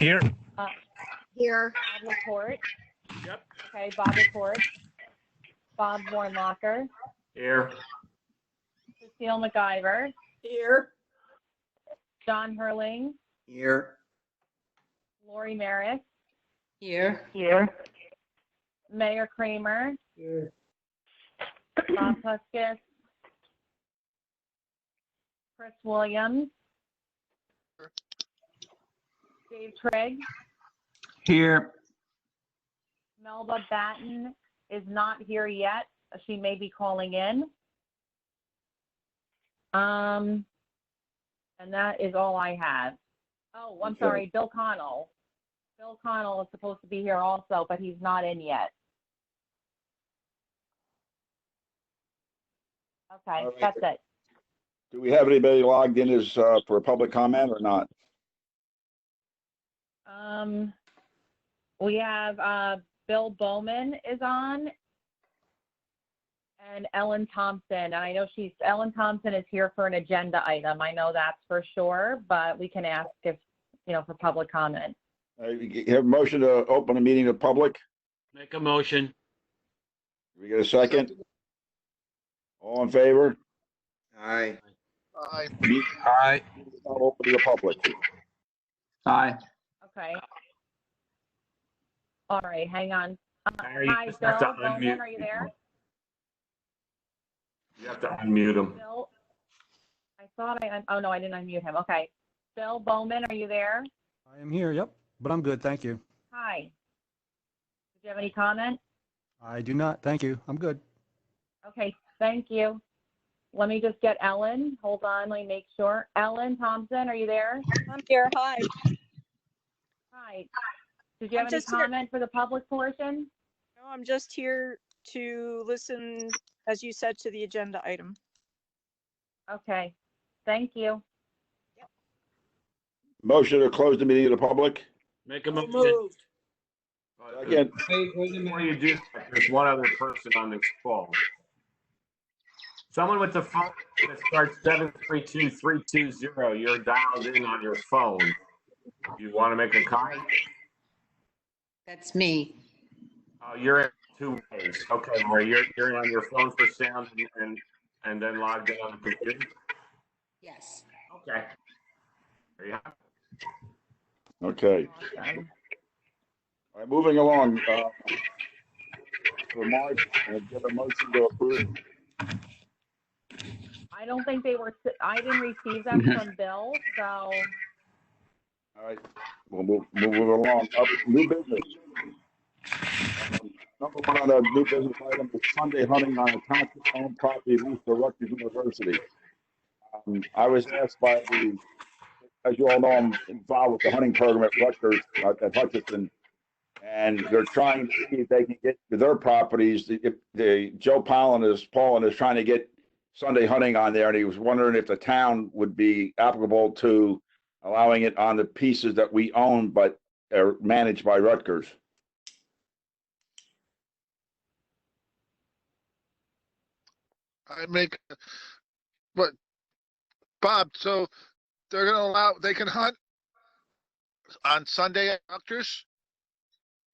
Here. Here. Bob Laporte. Yep. Okay, Bob Laporte. Bob Warnlocker. Here. Cecile MacGyver. Here. John Herling. Here. Lori Maris. Here. Here. Mayor Kramer. Here. Bob Huskis. Chris Williams. Dave Trigg. Here. Melba Batten is not here yet. She may be calling in. And that is all I have. Oh, I'm sorry, Bill Connell. Bill Connell is supposed to be here also, but he's not in yet. Okay, All right. that's it. Do we have anybody logged in as for a public comment or not? We have Bill Bowman is on, and Ellen Thompson. And I know Ellen Thompson is here for an agenda item. I know that's for sure, but we can ask if, for public comment. You have a motion to open the meeting to public? Make a motion. Do we get a second? All in favor? Aye. Aye. Aye. Now open to the public. Aye. Okay. All right, hang on. Harry, you Hi, just have to Bill Bowman, unmute. are you there? You have to unmute him. Bill, I thought oh no, I didn't unmute him. Okay. Bill Bowman, are you there? I am here, yep, but I'm good, thank you. Hi. Did you have any comment? I do not, thank you, I'm good. Okay, thank you. Let me just get Ellen. Hold on, let me make sure. Ellen Thompson, are you there? I'm here. Hi. Hi. Did you have I'm any just here. comment for the public portion? No, I'm just here to listen, as you said, to the agenda item. Okay, thank you. Motion to close the meeting to the public? Make a motion. Moved. Again, Before you do that, there's one other person on this call. Someone with the phone that starts 732320, you're dialed in on your phone. You want to make a comment? That's me. Oh, you're in two ways. Okay, Marie, you're on your phone for sound and then logged in on the computer? Yes. Okay. There you have it. okay. Awesome. All right, moving along. For March, get a motion to approve. I don't think I didn't receive them from Bill, so. All right, we'll move along. New business. Number one on the new business item is Sunday hunting on a township-owned property leased to Rutgers University. I was asked by as you all know, I'm involved with the hunting program at Rutgers at Hutchinson, and they're trying to see if they can get to their properties. Paul is trying to get Sunday hunting on there, and he was wondering if the town would be applicable to allowing it on the pieces that we own but are managed by Rutgers. But Bob, so they're gonna they can hunt on Sunday at Rutgers?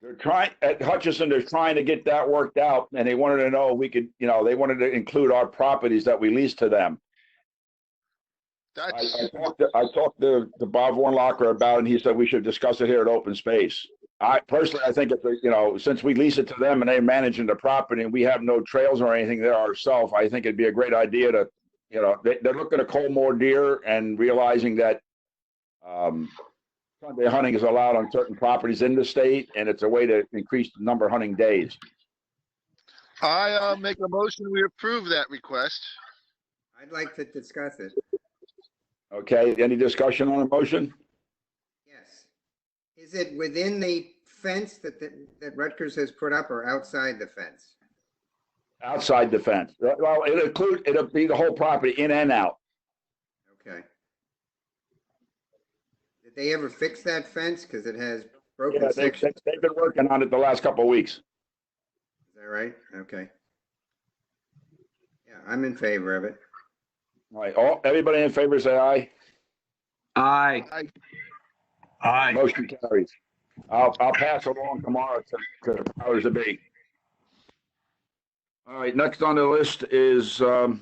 They're trying at Hutchinson. They're trying to get that worked out, and they wanted to know if we could. They wanted to include our properties that we lease to them. That's I talked to Bob Warnlocker about it, and he said we should discuss it here at Open Space. I think it's since we lease it to them and they're managing the property and we have no trails or anything there ourselves, I think it'd be a great idea to, they're looking to cull more deer and realizing that Sunday hunting is allowed on certain properties in the state, and it's a way to increase the number of hunting days. I make a motion, we approve that request. I'd like to discuss it. Okay, any discussion on the motion? Yes. Is it within the fence that Rutgers has put up or outside the fence? Outside the fence. Well, it'll be the whole property in and out. Okay. Did they ever fix that fence? Because it has broken Yeah, sections. they've been working on it the last couple of weeks. Is that right? Okay. Yeah, I'm in favor of it. All right, everybody in favor say aye. Aye. Aye. Motion carries. I'll pass along tomorrow to the powers that be. All right, next on the list is the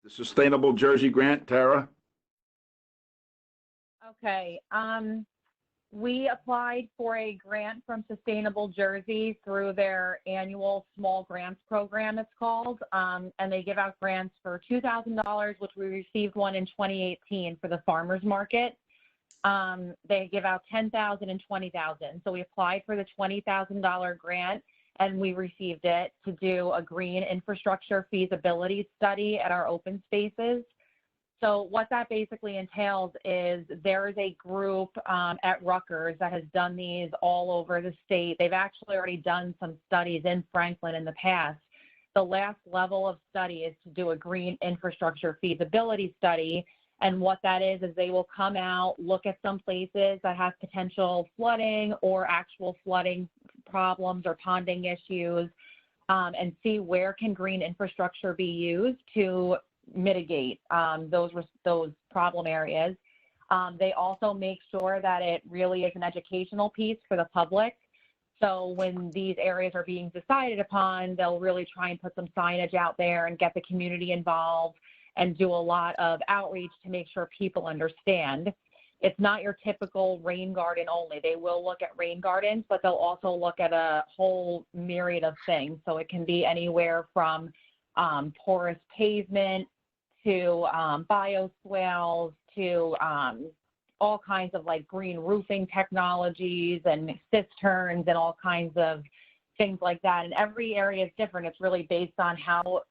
Sustainable Jersey Grant. Tara? Okay, we applied for a grant from Sustainable Jersey through their annual small grants program, it's called. And they give out grants for $2,000, which we received one in 2018 for the farmer's market. They give out $10,000 and $20,000. So we applied for the $20,000 grant and we received it to do a green infrastructure feasibility study at our open spaces. So what that basically entails is there is a group at Rutgers that has done these all over the state. They've actually already done some studies in Franklin in the past. The last level of study is to do a green infrastructure feasibility study. And what that is they will come out, look at some places that have potential flooding or actual flooding problems or ponding issues, and see where can green infrastructure be used to mitigate those problem areas. They also make sure that it really is an educational piece for the public. So when these areas are being decided upon, they'll really try and put some signage out there and get the community involved and do a lot of outreach to make sure people understand. It's not your typical rain garden only. They will look at rain gardens, but they'll also look at a whole myriad of things. So it can be anywhere from porous pavement to bioswales to all kinds of like green roofing technologies and cisterns and all kinds of things like that. And every area is different. It's really based on how,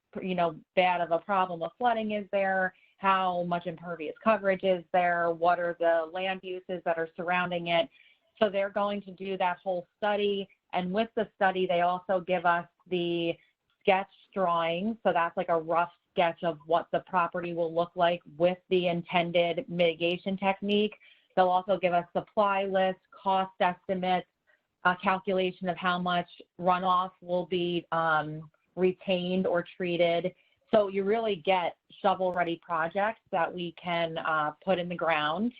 bad of a problem of flooding is there, how much impervious coverage is there, what are the land uses that are surrounding it. So they're going to do that whole study. And with the study, they also give us the sketch drawing. So that's like a rough sketch of what the property will look like with the intended mitigation technique. They'll also give us supply lists, cost estimates, a calculation of how much runoff will be retained or treated. So you really get shovel-ready projects that we can put in the ground,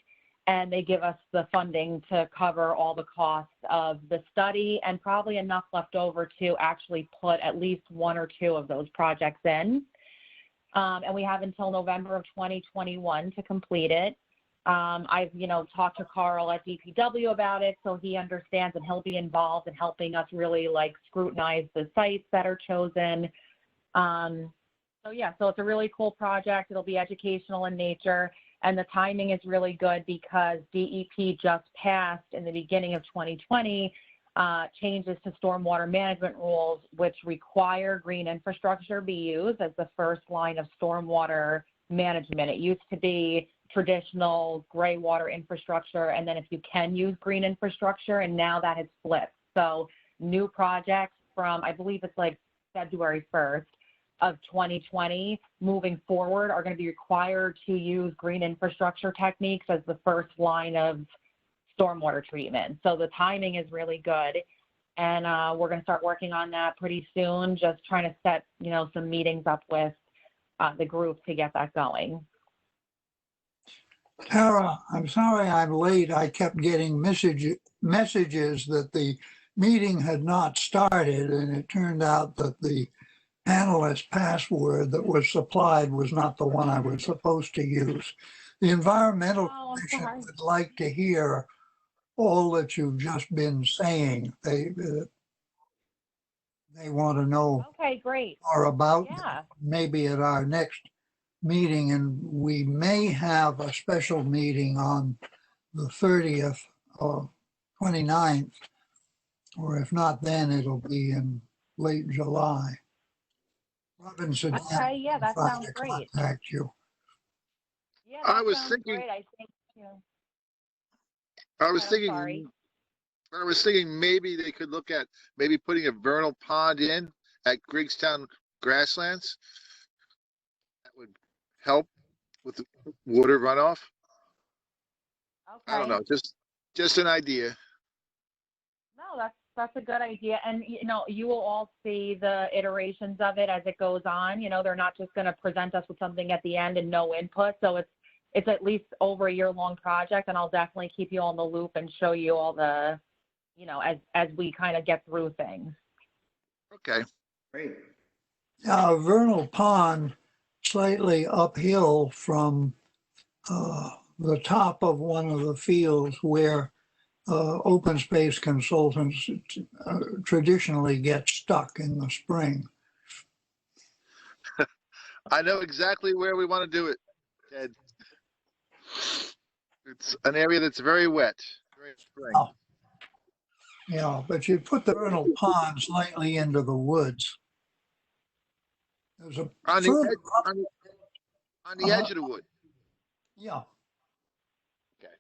and they give us the funding to cover all the costs of the study and probably enough left over to actually put at least one or two of those projects in. And we have until November of 2021 to complete it. I've, talked to Carl at DPW about it, so he understands and he'll be involved in helping us really scrutinize the sites that are chosen. So it's a really cool project. It'll be educational in nature, and the timing is really good because DEP just passed in the beginning of 2020 changes to stormwater management rules, which require green infrastructure be used as the first line of stormwater management. It used to be traditional gray water infrastructure, and then if you can use green infrastructure, and now that has flipped. So new projects from, I believe it's February 1st of 2020 moving forward are going to be required to use green infrastructure techniques as the first line of stormwater treatment. So the timing is really good. And we're going to start working on that pretty soon, just trying to set, some meetings up with the group to get that going. Tara, I'm sorry I'm late. I kept getting messages that the meeting had not started, and it turned out that the panelist password that was supplied was not the one I was supposed to use. The Environmental Commission would like to hear all that you've just been saying. They want to know great. more about that, maybe at our next meeting, and we may have a special meeting on the 30th or 29th, or if not then, it'll be in late July. Robinson, that sounds great. Contact you. Yeah, I was thinking. great. I was thinking maybe they could look at maybe putting a vernal pond in at Griggstown grasslands. That would help with the water runoff. I don't know, just an idea. No, that's a good idea. And, you will all see the iterations of it as it goes on. They're not just going to present us with something at the end and no input. So it's at least over a year-long project, and I'll definitely keep you on the loop and show you all the, as we kind of get through things. Okay. Great. Vernal Pond, slightly uphill from the top of one of the fields where open space consultants traditionally get stuck in the spring. I know exactly where we want to do it, Ted. It's an area that's very wet. Very spring. Oh. Yeah, but you put the vernal pond slightly into the woods. There's a On the further edge, up, on the edge of the wood. yeah. Okay.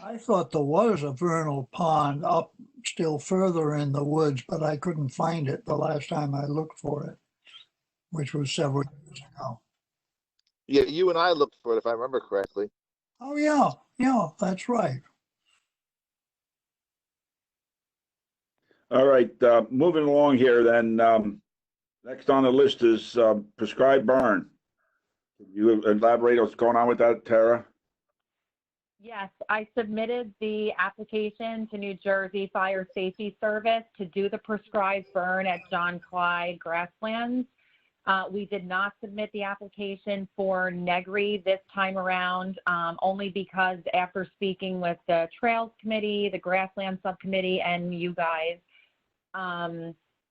I thought there was a vernal pond up still further in the woods, but I couldn't find it the last time I looked for it, which was several years ago. Yeah, you and I looked for it, if I remember correctly. Oh, yeah, that's right. All right, moving along here then. Next on the list is prescribed burn. Can you elaborate what's going on with that, Tara? Yes, I submitted the application to New Jersey Fire Safety Service to do the prescribed burn at John Clyde Grasslands. We did not submit the application for Negri this time around, only because after speaking with the Trails Committee, the Grassland Subcommittee, and you guys,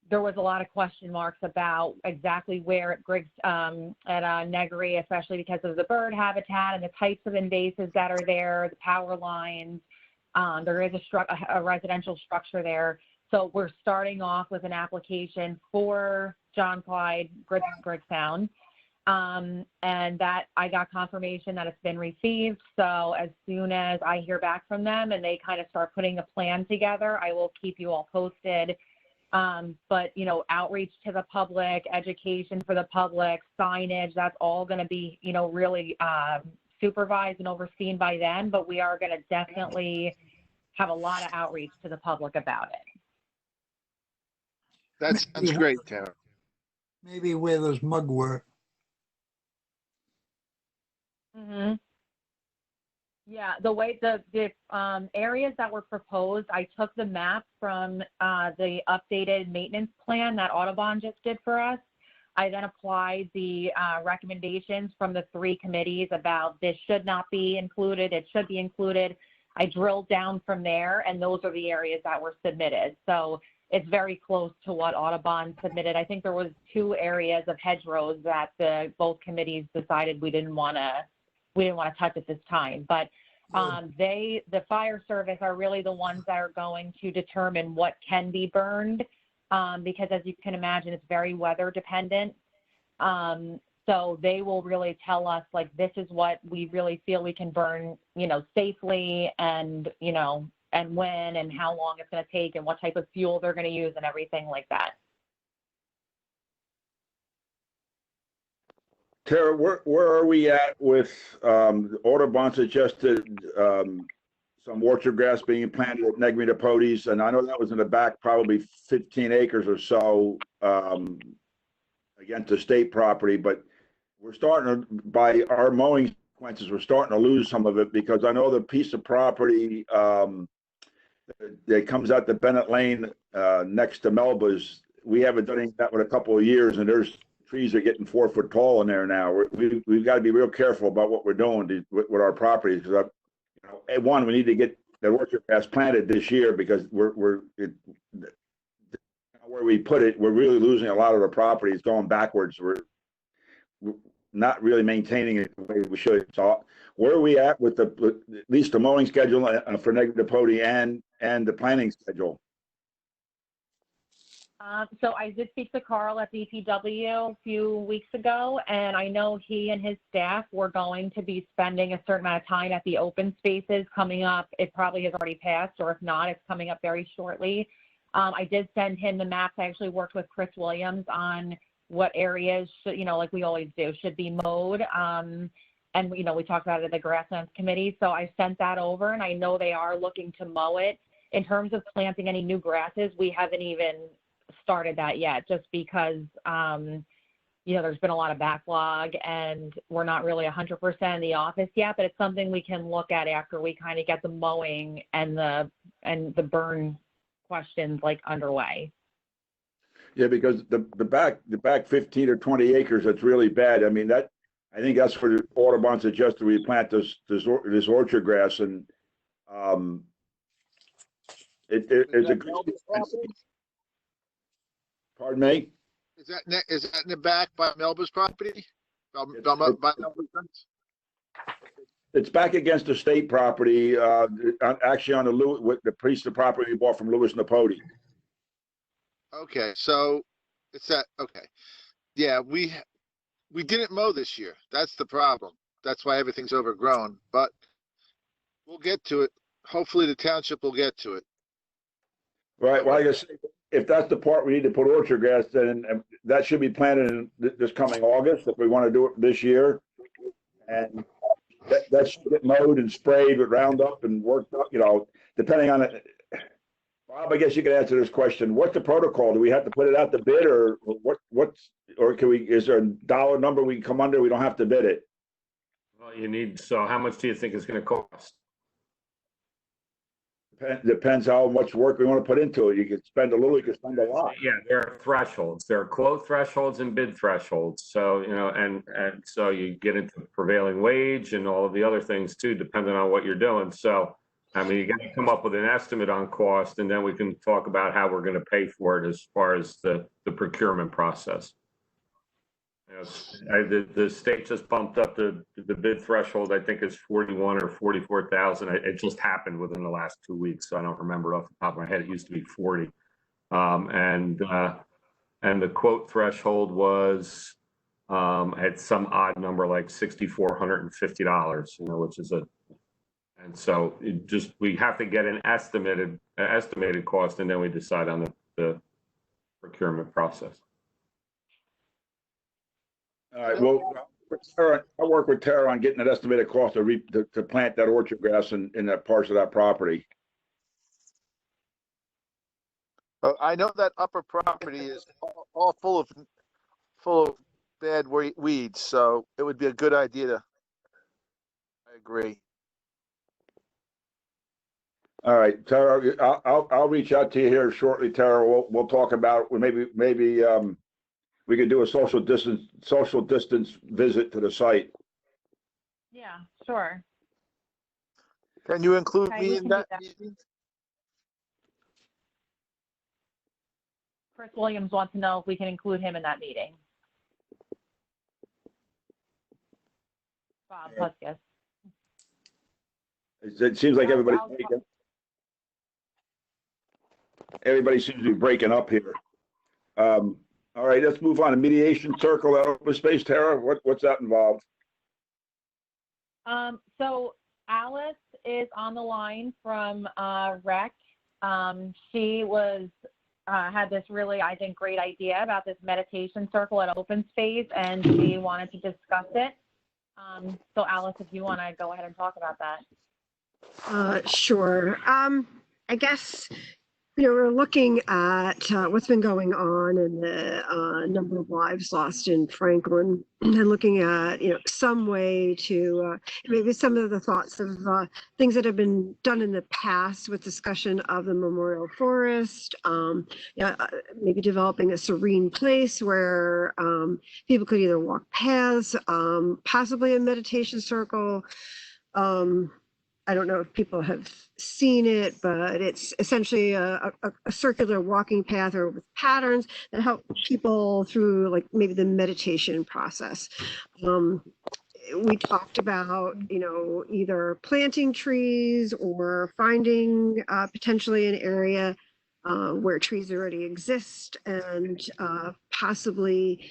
there was a lot of question marks about exactly where at Griggs, at Negri, especially because of the bird habitat and the types of invasives that are there, the power lines. There is a residential structure there. So we're starting off with an application for John Clyde Griggstown. And that I got confirmation that it's been received. So as soon as I hear back from them and they kind of start putting a plan together, I will keep you all posted. But, outreach to the public, education for the public, signage, that's all going to be, really supervised and overseen by them. But we are going to definitely have a lot of outreach to the public about it. That sounds great, Tara. Maybe where there's mugwort. Mm-hmm. Yeah, the way the areas that were proposed, I took the map from the updated maintenance plan that Audubon just did for us. I then applied the recommendations from the 3 committees about this should not be included, it should be included. I drilled down from there, and those are the areas that were submitted. So it's very close to what Audubon submitted. I think there was 2 areas of hedgerows that both committees decided we didn't want to touch at this time. But the fire service are really the ones that are going to determine what can be burned, because as you can imagine, it's very weather dependent. So they will really tell us, like, this is what we really feel we can burn, safely, and, and when and how long it's going to take and what type of fuel they're going to use and everything like that. Tara, where are we at with Audubon suggested some orchard grass being planted at Negri Napotes, and I know that was in the back, probably 15 acres or so against the state property, but we're starting to, by our mowing sequences, we're starting to lose some of it, because I know the piece of property that comes out to Bennett Lane next to Melba's, we haven't done that with a couple of years, and there's trees are getting 4 foot tall in there now. We've got to be real careful about what we're doing with our properties, because one, we need to get the orchard grass planted this year, because where we put it, we're really losing a lot of the properties, going backwards. We're not really maintaining it the way we should. So where are we at with at least the mowing schedule for Negri Napote and the planting schedule? So I did speak to Carl at DPW a few weeks ago, and I know he and his staff were going to be spending a certain amount of time at the open spaces coming up. It probably has already passed, or if not, it's coming up very shortly. I did send him the maps. I actually worked with Chris Williams on what areas should, like we always do, should be mowed. And, we talked about it at the Grasslands Committee. So I sent that over, and I know they are looking to mow it. In terms of planting any new grasses, we haven't even started that yet, just because there's been a lot of backlog and we're not really 100% in the office yet, but it's something we can look at after we kind of get the mowing and the burn questions like underway. Yeah, because the back 15 or 20 acres, that's really bad. I mean, I think that's where the Audubon suggested we plant this orchard grass, and it's a good. Pardon me? Is that in the back by Melba's property? By Melba's fence? It's back against the state property, actually on with the piece of property we bought from Louis Napodi. Okay, so it's that, okay. Yeah, we didn't mow this year. That's the problem. That's why everything's overgrown, but we'll get to it. Hopefully the township will get to it. Right, well, I guess if that's the part we need to put orchard grass, then that should be planted in this coming August if we want to do it this year. And that should get mowed and sprayed with Roundup and worked up, depending on it. Bob, I guess you could answer this question. What's the protocol? Do we have to put it out to bid, or is there a dollar number we can come under? We don't have to bid it. Well, so how much do you think it's going to cost? Depends how much work we want to put into it. You can spend a little, you can spend a lot. Yeah, there are thresholds. There are quote thresholds and bid thresholds. So, and so you get into prevailing wage and all of the other things too, depending on what you're doing. So, I mean, you got to come up with an estimate on cost, and then we can talk about how we're going to pay for it as far as the procurement process. The state just bumped up the bid threshold. I think it's 41 or 44,000. It just happened within the last 2 weeks, so I don't remember off the top of my head. It used to be 40, and the quote threshold was at some odd number like $6,450. Which is and so we have to get an estimated cost, and then we decide on the procurement process. All right, well, I'll work with Tara on getting an estimated cost to plant that orchard grass in that parts of that property. I know that upper property is all full of bad weeds, so it would be a good idea I agree. All right, Tara, I'll reach out to you here shortly, Tara. We'll talk about maybe we could do a social distance visit to the site. Yeah, sure. Can you include Okay, me we in can do that that. meeting? Chris Williams wants to know if we can include him in that meeting. Bob Huskis. It seems like everybody seems to be breaking up here. All right, let's move on to mediation circle at open space. Tara, what's that involved? So Alice is on the line from REC. She had this really, I think, great idea about this meditation circle at open space, and she wanted to discuss it. So Alice, if you want to go ahead and talk about that. Sure. I guess we're looking at what's been going on and the number of lives lost in Franklin, and looking at some way to maybe some of the thoughts of things that have been done in the past with discussion of the memorial forest. Maybe developing a serene place where people could either walk paths, possibly a meditation circle. I don't know if people have seen it, but it's essentially a circular walking path or with patterns that help people through like maybe the meditation process. We talked about, either planting trees or finding potentially an area where trees already exist, and possibly,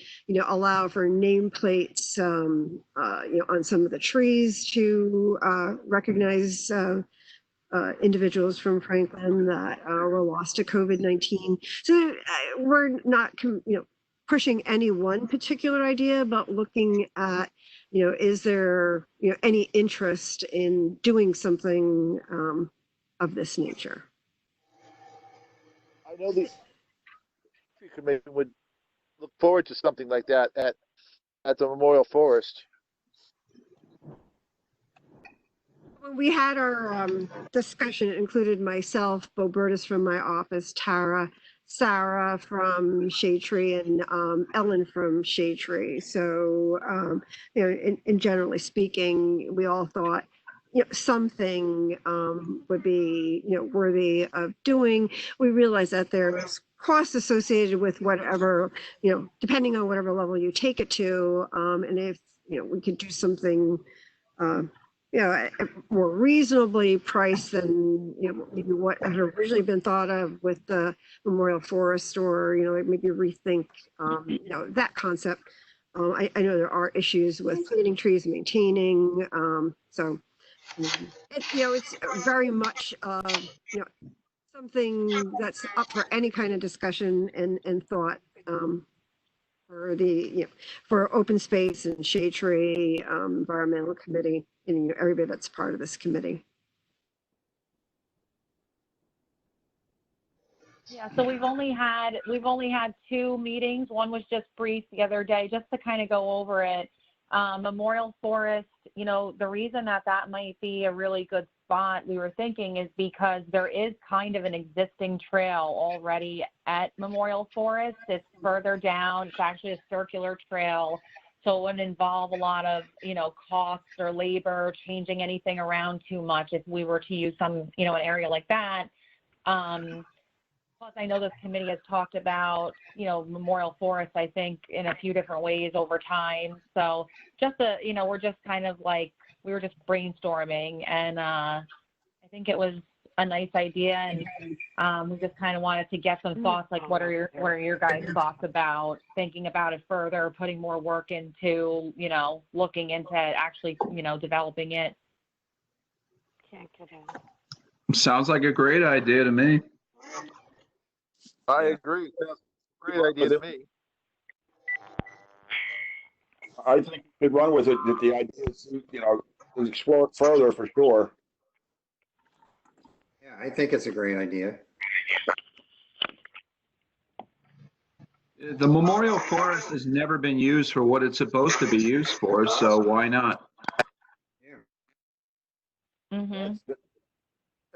allow for nameplates, on some of the trees to recognize individuals from Franklin that were lost to COVID-19. So we're not, pushing any one particular idea, but looking at, is there, any interest in doing something of this nature? I know the commission would look forward to something like that at at the Memorial Forest. When we had our discussion, it included myself, Bo Burtis from my office, Tara, Sarah from Shade Tree, and Ellen from Shade Tree. So, in generally speaking, we all thought, something would be, worthy of doing. We realized that there's costs associated with whatever, depending on whatever level you take it to, and if we could do something. More reasonably priced than maybe what had originally been thought of with the Memorial Forest, or maybe rethink that concept. I know there are issues with planting trees and maintaining. So it's very much something that's up for any kind of discussion and thought. For the for open space and shade tree environmental committee and everybody that's part of this committee. Yeah, so we've only had 2 meetings. One was just brief the other day, just to kind of go over it. Memorial Forest, the reason that might be a really good spot, we were thinking, is because there is kind of an existing trail already at Memorial Forest. It's further down. It's actually a circular trail, so it wouldn't involve a lot of, costs or labor, changing anything around too much if we were to use some, an area like that. Plus, I know this committee has talked about, Memorial Forest, I think, in a few different ways over time. So just, we're just kind of like, we were just brainstorming, and I think it was a nice idea, and we just kind of wanted to get some thoughts, like what are your guys' thoughts about thinking about it further, putting more work into, looking into it, actually, developing it. Can't get in. Sounds like a great idea to me. I agree. Great idea to me. I think we could run with it. That the idea is, explore it further for sure. Yeah, I think it's a great idea. The Memorial Forest has never been used for what it's supposed to be used for, so why not? Yeah. Mm-hmm.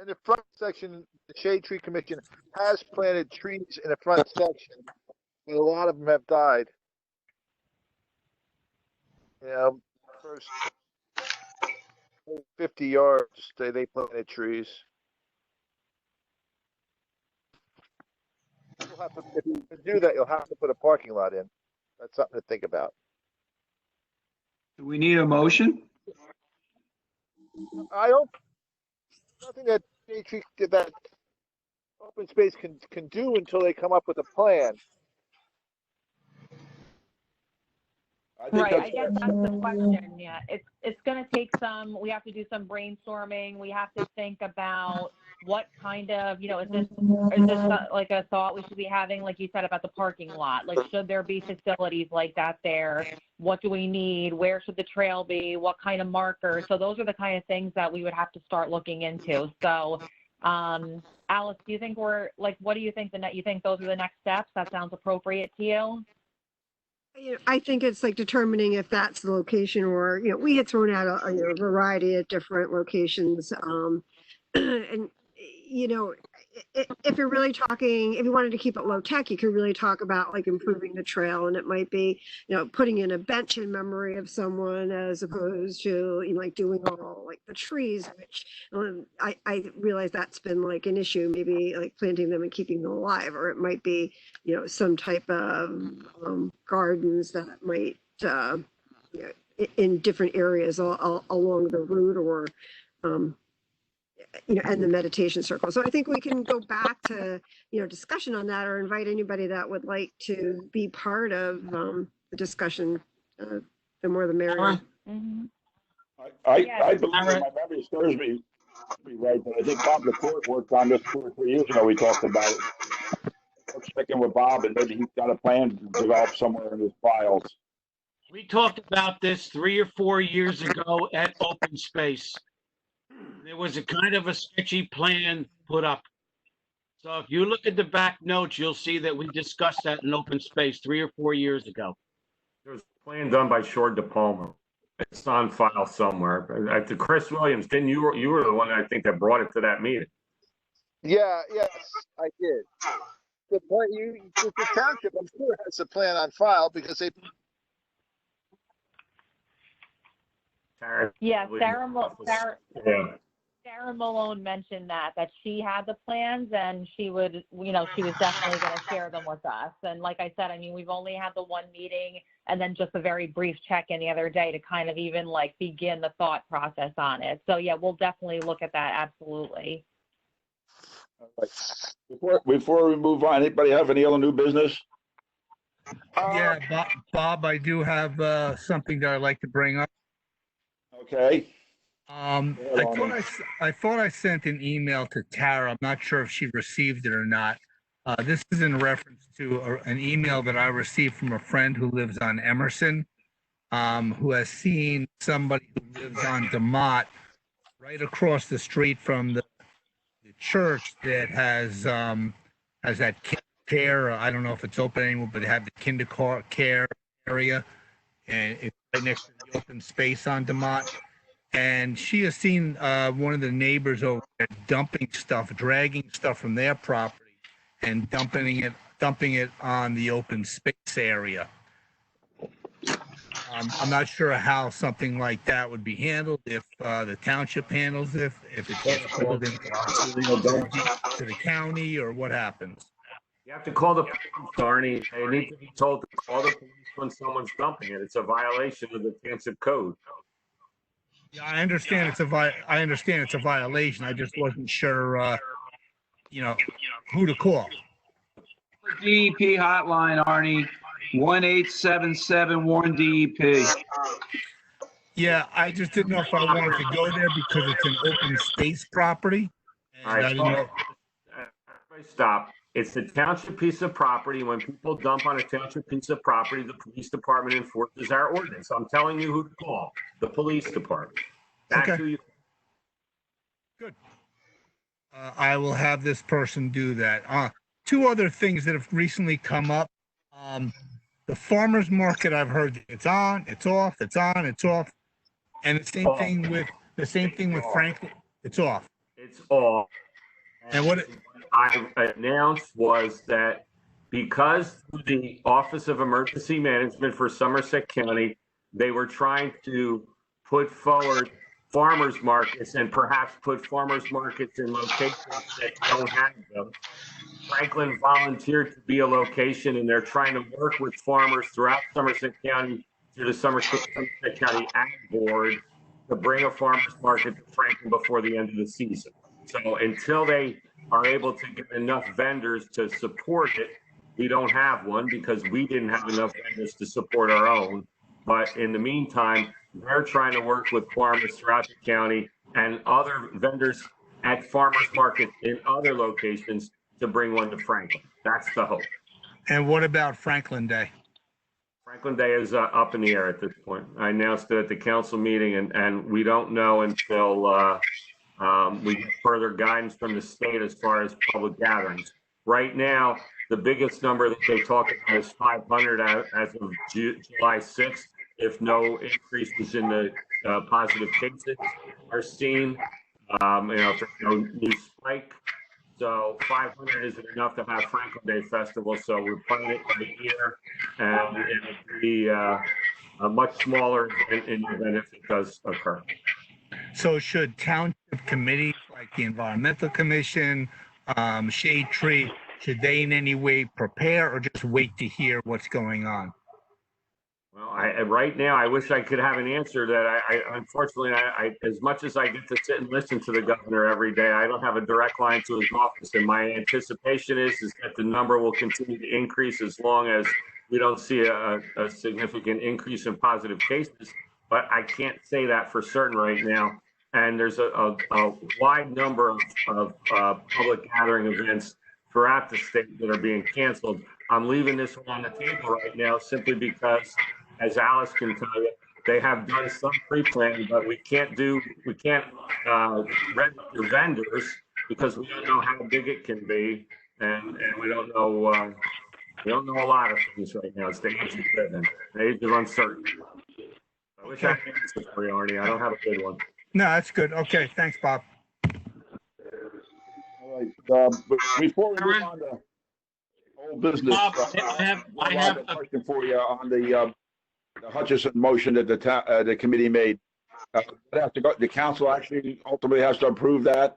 In the front section, the Shade Tree Commission has planted trees in the front section, but a lot of them have died. First 50 yards, they planted trees. If you do that, you'll have to put a parking lot in. That's something to think about. Do we need a motion? Nothing that Shade Tree, that open space can do until they come up with a plan. Right, I guess that's the question. Yeah, it's going to take we have to do some brainstorming. We have to think about what kind of, is this like a thought we should be having, like you said, about the parking lot? Like, should there be facilities like that there? What do we need? Where should the trail be? What kind of markers? So those are the kind of things that we would have to start looking into. So, Alice, do you think what do you think you think those are the next steps? That sounds appropriate to you? I think it's like determining if that's the location, or we had thrown out a variety of different locations, and if you're really talking, if you wanted to keep it low tech, you could really talk about like improving the trail, and it might be putting in a bench in memory of someone, as opposed to like doing all like the trees, which I realize that's been like an issue, maybe like planting them and keeping them alive, or it might be some type of gardens that might in different areas along the route, or and the meditation circle. So I think we can go back to, discussion on that, or invite anybody that would like to be part of the discussion. The more the merrier. Mm-hmm. I believe in my memory serves me right, but I think Bob LaCourt worked on this 2 or 3 years ago. We talked about it. I'll check in with Bob, and maybe he's got a plan developed somewhere in his files. We talked about this 3 or 4 years ago at Open Space. There was a kind of a sketchy plan put up. So if you look at the back notes, you'll see that we discussed that in Open Space 3 or 4 years ago. There was Plan done by Shore DePalma. It's on file somewhere. At the Chris Williams, didn't you were the one I think that brought it to that meeting. Yeah, yes, I did. The point the township, I'm sure, has a plan on file because they. Yeah, Sarah Yeah. Sarah Malone mentioned that she had the plans and she would, she was definitely going to share them with us. And like I said, I mean, we've only had the one meeting and then just a very brief check-in the other day to kind of even like begin the thought process on it. So yeah, we'll definitely look at that. Absolutely. All right. Before we move on, anybody have any other new business? Yeah, Bob, I do have something that I'd like to bring up. Okay. I thought I sent an email to Tara. I'm not sure if she received it or not. This is in reference to an email that I received from a friend who lives on Emerson, who has seen somebody who lives on DeMott right across the street from the church that has that care. I don't know if it's open anymore, but they have the kindergarten care area, and it's right next to the open space on DeMott. And she has seen one of the neighbors over there dragging stuff from their property and dumping it on the open space area. I'm not sure how something like that would be handled, if the township handles it, if it gets called into to the county, or what happens. You have to call the police, Arnie. They need to be told to call the police when someone's dumping it. It's a violation of the township code. Yeah, I understand it's a violation. I just wasn't sure, who to call. DEP hotline, Arnie, 1-877 Warren DEP. Yeah, I just didn't know if I wanted to go there because it's an open space property. All right, stop. It's a township piece of property. When people dump on a township piece of property, the police department enforces our ordinance. I'm telling you who to call, the police department. That's Okay. who you. Good. I will have this person do that. Two other things that have recently come up. The farmer's market, I've heard it's on, it's off, it's on, it's off. And the same thing with Franklin, it's off. It's off. And what I announced was that because the Office of Emergency Management for Somerset County, they were trying to put forward farmers markets and perhaps put farmers markets in locations that don't have them. Franklin volunteered to be a location, and they're trying to work with farmers throughout Somerset County through the Somerset County Ag Board to bring a farmers market to Franklin before the end of the season. So until they are able to get enough vendors to support it, we don't have one because we didn't have enough vendors to support our own. But in the meantime, they're trying to work with farmers throughout the county and other vendors at farmers market in other locations to bring one to Franklin. That's the hope. And what about Franklin Day? Franklin Day is up in the air at this point. I announced it at the council meeting, and we don't know until we get further guidance from the state as far as public gatherings. Right now, the biggest number that they talk about is 500 as of July 6th, if no increases in the positive cases are seen. If there's no new spike. So 500 isn't enough to have Franklin Day Festival, so we're playing it by ear, and it'll be a much smaller event if it does occur. So should township committees like the Environmental Commission, Shade Tree, should they in any way prepare or just wait to hear what's going on? Well, right now, I wish I could have an answer that unfortunately, as much as I get to sit and listen to the governor every day, I don't have a direct line to his office. And my anticipation is that the number will continue to increase as long as we don't see a significant increase in positive cases. But I can't say that for certain right now. And there's a wide number of public gathering events throughout the state that are being canceled. I'm leaving this one on the table right now simply because, as Alice can tell you, they have done some pre-planning, but we can't register vendors because we don't know how big it can be, and we don't know We don't know a lot of things right now. It's the age we live in, the age of uncertainty. I wish I had an answer for you, Arnie. I don't have a good one. No, that's good. Okay, thanks, Bob. All right, but before we move on to old business, Bob, I have a question for you on the Hutchison motion that the committee made. The council actually ultimately has to approve that.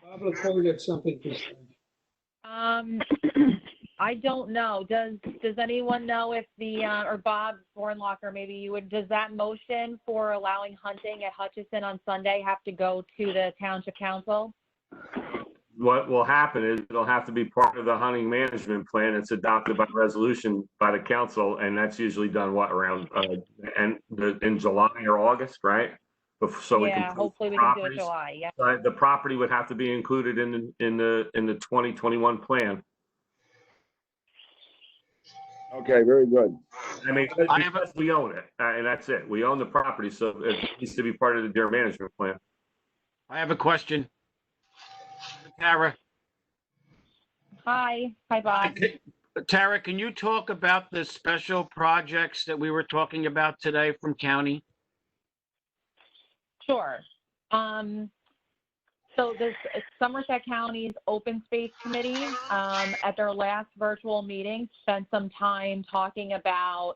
Bob LaCour had something to say. I don't know. Does anyone know if the, or Bob Bornlocker, maybe you would, does that motion for allowing hunting at Hutchison on Sunday have to go to the Township Council? What will happen is it'll have to be part of the hunting management plan. It's adopted by resolution by the council, and that's usually done around in July or August, right? So we Yeah, can hopefully we can do it July, yeah. the property would have to be included in the 2021 plan. Okay, very good. I mean, because we own it, and that's it. We own the property, so it needs to be part of the deer management plan. I have a question. Tara. Hi, Bob. Tara, can you talk about the special projects that we were talking about today from county? Sure. So this Somerset County's Open Space Committee, at their last virtual meeting, spent some time talking about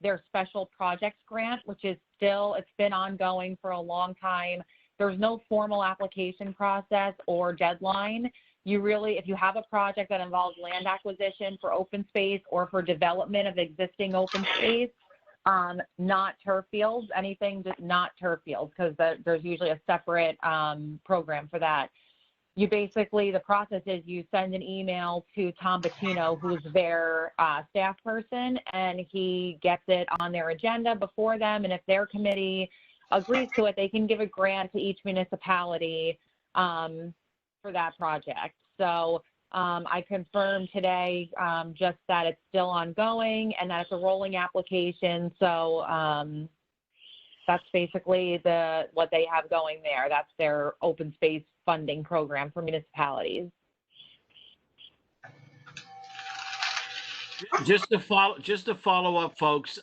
their special projects grant, which is it's been ongoing for a long time. There's no formal application process or deadline. You really, if you have a project that involves land acquisition for open space or for development of existing open space, not turf fields, anything not turf fields, because there's usually a separate program for that. You basically, the process is you send an email to Tom Bettino, who's their staff person, and he gets it on their agenda before them. And if their committee agrees to it, they can give a grant to each municipality for that project. So I confirmed today just that it's still ongoing and that it's a rolling application. So that's basically what they have going there. That's their open space funding program for municipalities. Just to follow up, folks,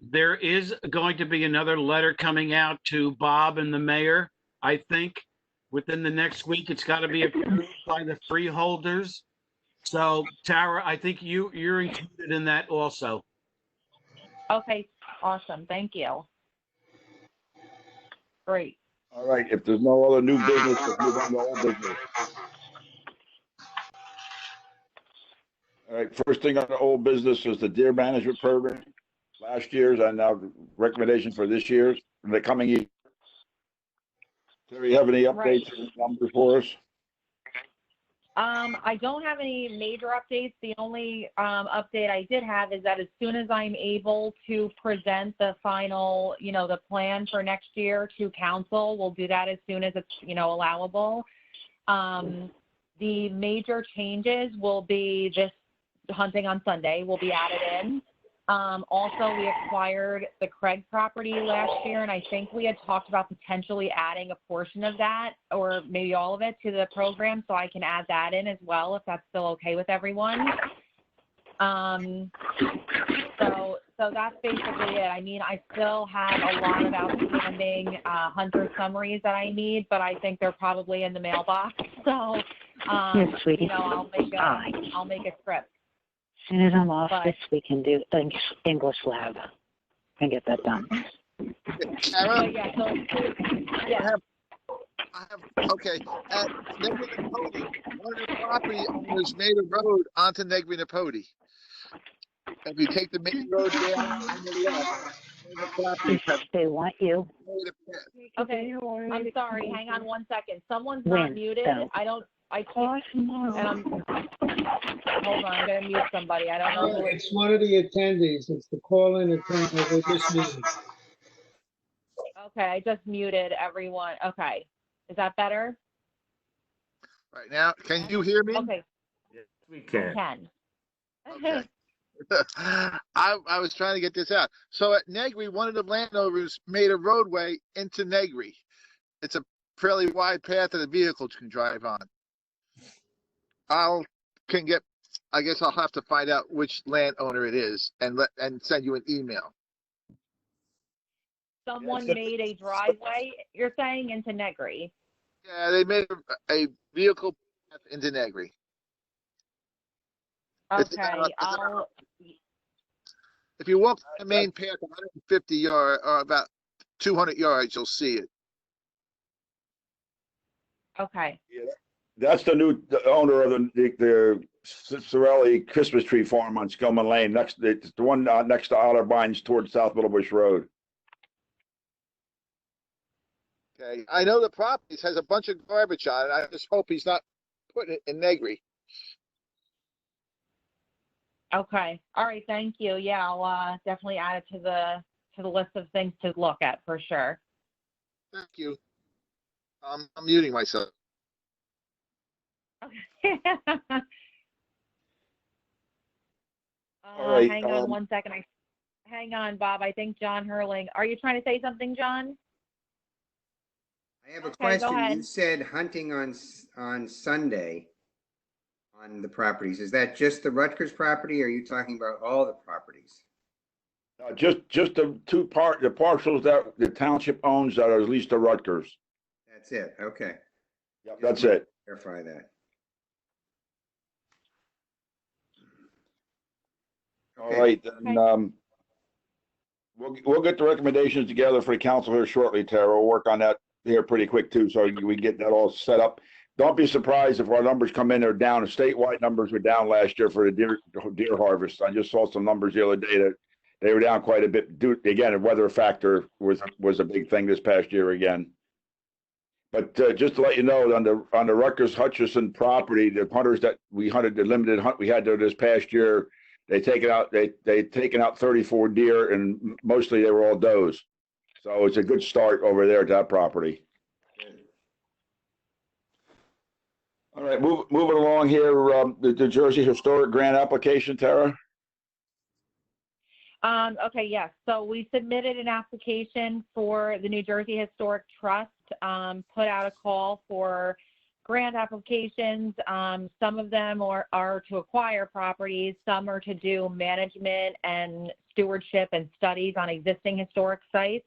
there is going to be another letter coming out to Bob and the mayor, I think, within the next week. It's got to be approved by the freeholders. So, Tara, I think you're included in that also. Okay, awesome. Thank you. Great. All right, if there's no other new business, let's move on to old business. All right, first thing on the old business is the deer management program. Last year's and now the recommendation for this year's, for the coming year. Do you have any updates or numbers for us? I don't have any major updates. The only update I did have is that as soon as I'm able to present the final, the plan for next year to council, we'll do that as soon as it's, allowable. The major changes will be this hunting on Sunday will be added in. Also, we acquired the Craig property last year, and I think we had talked about potentially adding a portion of that or maybe all of it to the program, so I can add that in as well if that's still okay with everyone. So that's basically it. I mean, I still have a lot of outstanding hunter summaries that I need, but I think they're probably in the mailbox. So, I'll make a trip. As soon as I'm off this, we can do English lab and get that done. Tara? Yeah. Okay. At Negri-Napodi, one of the property owners made a road onto Negri-Napodi. If you take the main road down on the left, Because they want you. Okay. I'm sorry. Hang on one second. Someone's not muted. I can't. And hold on, I'm gonna mute somebody. I don't know who It's one of the attendees. It's the call-in attendee. They just muted. Okay, I just muted everyone. Okay, is that better? right now, can you hear me? Okay. Yes, we can. Okay. I was trying to get this out. So at Negri, one of the landowners made a roadway into Negri. It's a fairly wide path that the vehicles can drive on. Can get I guess I'll have to find out which landowner it is and send you an email. Someone made a driveway, you're saying, into Negri? Yeah, they made a vehicle path into Negri. Okay, If you walk the main path 150 yards or about 200 yards, you'll see it. Okay. That's the owner of the Sorelli Christmas tree farm on Skillman Lane. It's the one next to Olive Vines towards South Middlebush Road. Okay, I know the property has a bunch of garbage on it. I just hope he's not putting it in Negri. Okay. All right. Thank you. Yeah, I'll definitely add it to the list of things to look at for sure. Thank you. I'm muting myself. Okay. All right. Hang on one second. Hang on, Bob. I think John Hurling. Are you trying to say something, John? I have a Okay, go question. ahead. You said hunting on Sunday on the properties. Is that just the Rutgers property, or are you talking about all the properties? Just the parcels that the township owns that are leased to Rutgers. That's it. Okay. Yep, that's it. Verify that. All right, then, we'll get the recommendations together for the council here shortly, Tara. We'll work on that here pretty quick too, so we get that all set up. Don't be surprised if our numbers come in, they're down. The statewide numbers were down last year for the deer harvest. I just saw some numbers the other day that they were down quite a bit. Again, a weather factor was a big thing this past year again. But just to let you know, on the Rutgers Hutchison property, the hunters that we hunted, the limited hunt we had there this past year, they taken out 34 deer, and mostly they were all does. So it's a good start over there at that property. All right, moving along here, the Jersey Historic Grant application, Tara. Okay, yes. So we submitted an application for the New Jersey Historic Trust, put out a call for grant applications. Some of them are to acquire properties. Some are to do management and stewardship and studies on existing historic sites.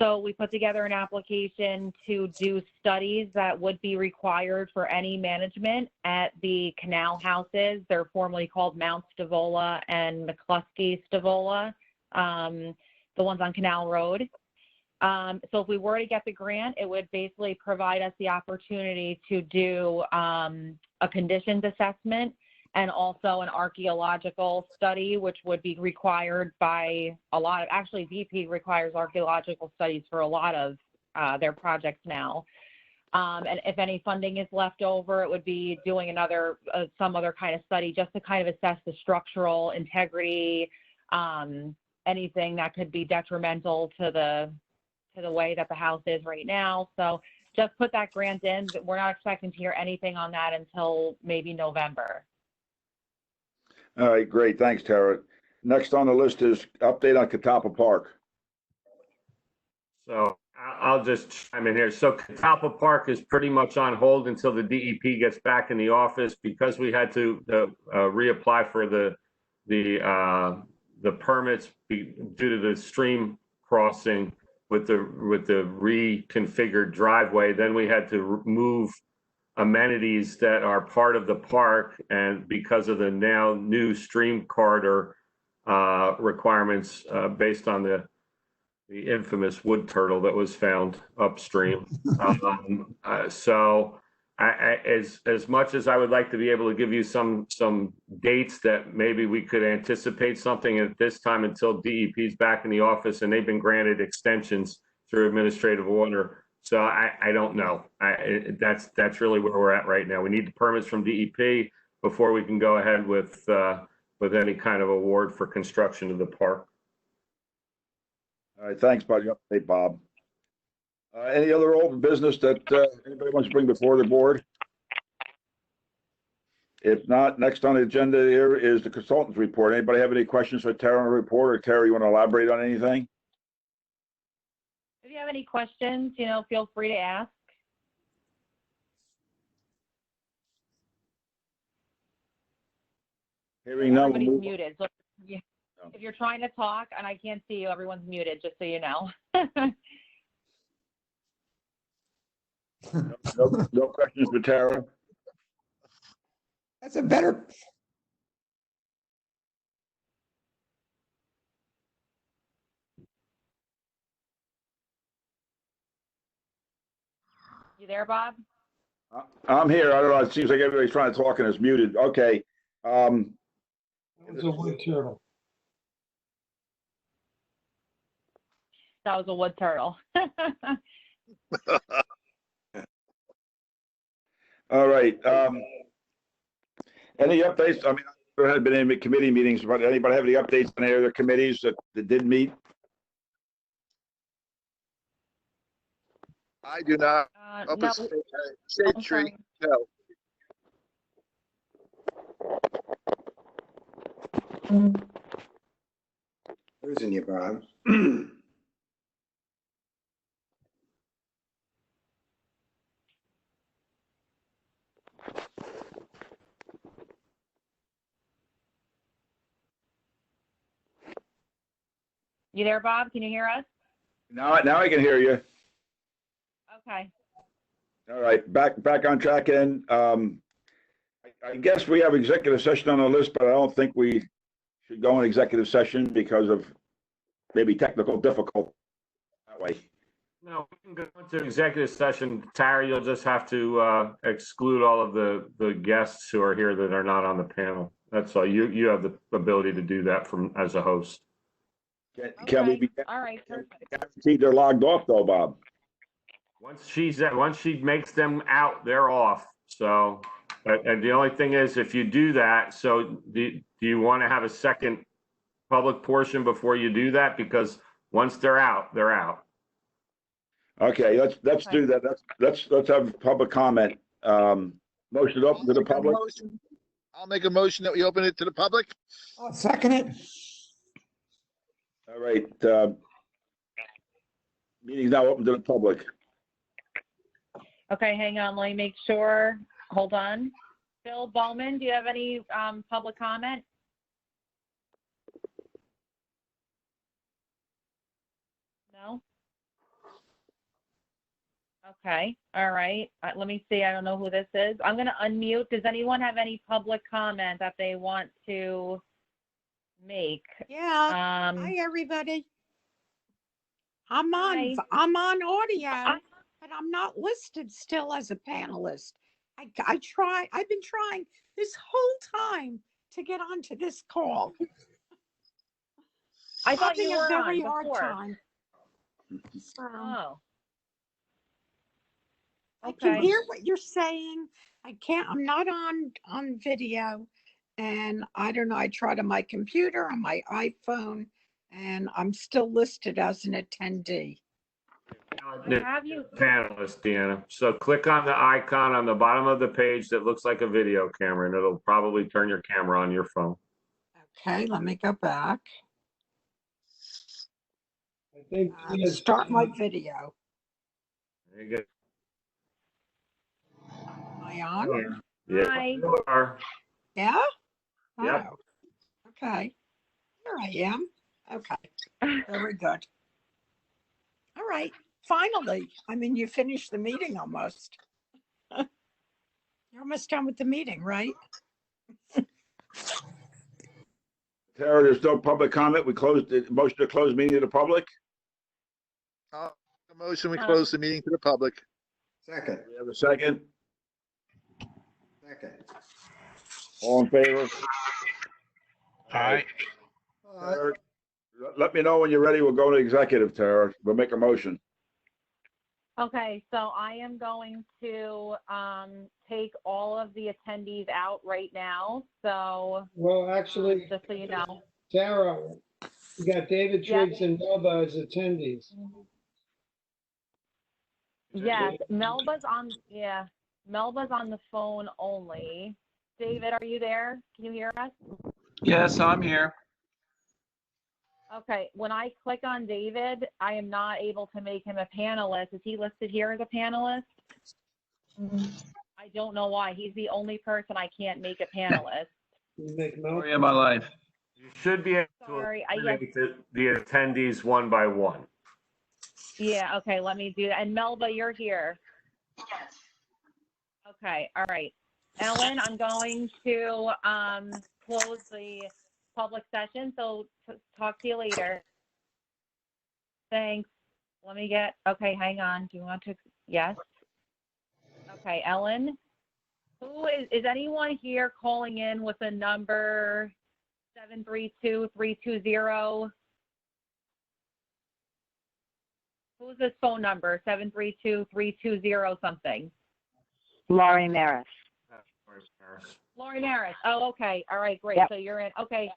So we put together an application to do studies that would be required for any management at the canal houses. They're formerly called Mount Stavola and McCluskey Stavola, the ones on Canal Road. So if we were to get the grant, it would basically provide us the opportunity to do a conditions assessment and also an archaeological study, which would be required by actually VP requires archaeological studies for a lot of their projects now. And if any funding is left over, it would be doing some other kind of study just to kind of assess the structural integrity, anything that could be detrimental to the way that the house is right now. So just put that grant in. We're not expecting to hear anything on that until maybe November. All right, great. Thanks, Tara. Next on the list is update on Catawba Park. So I'll just chime in here. So Catawba Park is pretty much on hold until the DEP gets back in the office, because we had to reapply for the permits due to the stream crossing with the reconfigured driveway. Then we had to move amenities that are part of the park, and because of the now new stream corridor requirements based on the infamous wood turtle that was found upstream. So as much as I would like to be able to give you some dates that maybe we could anticipate something at this time until DEP's back in the office, and they've been granted extensions through administrative order. So I don't know. That's really where we're at right now. We need the permits from DEP before we can go ahead with any kind of award for construction of the park. All right, thanks, buddy. Update, Bob. Any other old business that anybody wants to bring before the board? If not, next on the agenda here is the consultant's report. Anybody have any questions for Tara on the report, or Tara, you want to elaborate on anything? If you have any questions, feel free to ask. Hearing none, we'll Everybody's move. muted. So if you're trying to talk and I can't see you, everyone's muted, just so you know. No questions for Tara? That's a better, You there, Bob? I'm here. I don't know. It seems like everybody's trying to talk and it's muted. Okay. It's a wood turtle. That was a wood turtle. All right. Any updates? I mean, there had been any committee meetings, but anybody have any updates on any other committees that did meet? I do not. Up no. a shade I'm tree. sorry. No. losing you, Bob. You there, Bob? Can you hear us? Now I can hear you. Okay. All right, back on track. And I guess we have executive session on the list, but I don't think we should go in executive session because of maybe technical difficulty that way. No, we can go into executive session. Tara, you'll just have to exclude all of the guests who are here that are not on the panel. That's all. You have the ability to do that from as a host. Can we be All right. Perfect. guaranteed they're logged off though, Bob? Once she makes them out, they're off. So, and the only thing is, if you do that, so do you want to have a second public portion before you do that? Because once they're out, they're out. Okay, let's do that. Let's have public comment. Motion open to the public. I'll make a motion that we open it to the public. I'll second it. All right. Meeting's now open to the public. Okay, hang on. Let me make sure. Hold on. Bill Bowman, do you have any public comment? No? Okay, all right. Let me see. I don't know who this is. I'm going to unmute. Does anyone have any public comment that they want to make? Yeah. Hi, everybody. I'm on audio, but I'm not listed still as a panelist. I've been trying this whole time to get onto this call. I thought you Having were a very on hard before. time. Oh. I can Okay. hear what you're saying. I'm not on video, and I don't know. I tried on my computer, on my iPhone, and I'm still listed as an attendee. Have you? Panelist, Deanna. So click on the icon on the bottom of the page that looks like a video camera, and it'll probably turn your camera on your phone. Okay, let me go back. I think. Start my video. There you go. Am I on? Yeah. Hi. You are. Yeah? Yep. Oh, okay. Here I am. Okay. Very good. All right. Finally. I mean, you finished the meeting almost. You're almost done with the meeting, right? Tara, there's no public comment. We closed the motion to close meeting to the public. The motion, we close the meeting to the public. Second. We have a second. Second. All in favor? Aye. Tara, let me know when you're ready. We'll go to executive, Tara. We'll make a motion. Okay, so I am going to take all of the attendees out right now. So Well, actually, just so you know. Tara, you got David Yeah. Triggs and Melba as attendees. Yes, Melba's on the phone only. David, are you there? Can you hear us? Yes, I'm here. Okay, when I click on David, I am not able to make him a panelist. Is he listed here as a panelist? I don't know why. He's the only person I can't make a panelist. You make a Story note. of my life. You should be able to Sorry, eliminate the attendees one by one. Yeah, okay, let me do that. And Melba, you're here. Okay, all right. Ellen, I'm going to close the public session, so talk to you later. Thanks. Let me get, okay, hang on. Do you want to, yes? Okay, Ellen? Is anyone here calling in with a number 732-320? Who's this phone number? 732-320 something. Laurie Maris. Laurie Maris. Oh, okay. All right, great. Yep. So you're in. Okay.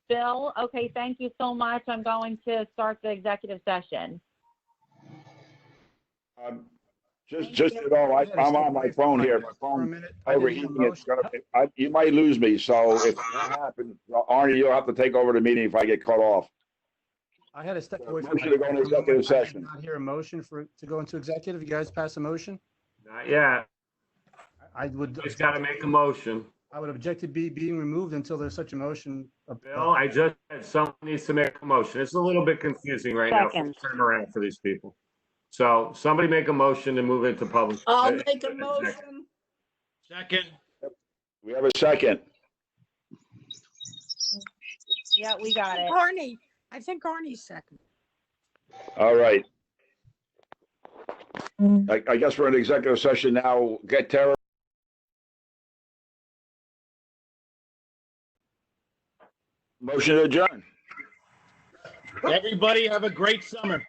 Bill, okay, thank you so much. I'm going to start the executive session. Just you know, I'm on my phone here. My phone overheating. It's you might lose me. So if that happens, Arnie, you'll have to take over the meeting if I get cut off. I had to step away from Motion to go into executive I did session. not hear a motion to go into executive. You guys pass a motion? Not yet. I would. Just got to make a motion. I would object to being removed until there's such a motion. Bill, I just said someone needs to make a motion. It's a little bit confusing right now. Second. Turn around for these people. So somebody make a motion to move into public. I'll make a motion. Second. We have a second. Yeah, we got it. Arnie, I think Arnie's second. All right. I guess we're in executive session now. Get Tara. Motion to adjourn. Everybody have a great summer.